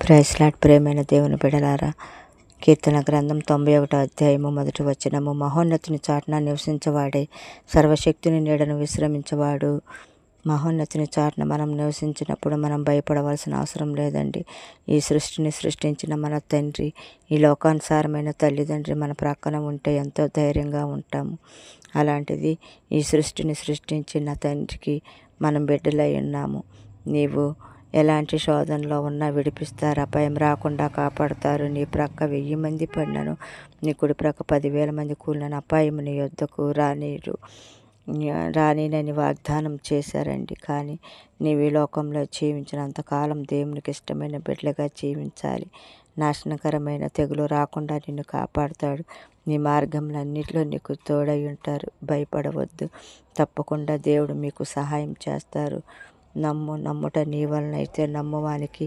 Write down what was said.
Praise lord. ప్రియమైన దేవుని బిడలారా, కీర్తన గ్రంథం 91 అధ్యాయము 1 వచనము. మహోన్నతుని చాటున నివసించవాడే, సర్వశక్తిని నీడను విశ్రమించవాడు. మహోన్నతుని చాటున మనం నివసించినప్పుడు మనం భయపడవలసిన అవసరం లేదండి. ఈ సృష్టిని సృష్టించిన మన తండ్రి, ఈ లోకానుసారమైన తల్లిదండ్రి మన ప్రక్కన ఉంటే ఎంతో ధైర్యంగా ఉంటాము. అలాంటిది ఈ సృష్టిని సృష్టించిన తండ్రికి మనం బిడ్డలై ఉన్నాము. నీవు ఎలాంటి శోధనలో ఉన్నా విడిపిస్తారు, అపాయం రాకుండా కాపాడుతారు. నీ ప్రక్క 1000 మంది పడినను, నీ కుడి ప్రక్క 10,000 మంది కూలినను అపాయం నీ యొద్దకు రానినని వాగ్దానం చేశారండి. కానీ నీవు ఈ లోకంలో జీవించినంతకాలం దేవునికి ఇష్టమైన బిడ్డలుగా జీవించాలి. నాశనకరమైన తెగులు రాకుండా నిన్ను కాపాడుతాడు. నీ మార్గంలన్నిటిలో నీకు తోడై ఉంటారు. భయపడవద్దు. తప్పకుండా దేవుడు మీకు సహాయం చేస్తారు. నమ్ముట నీ వలన అయితే నమ్మువానికి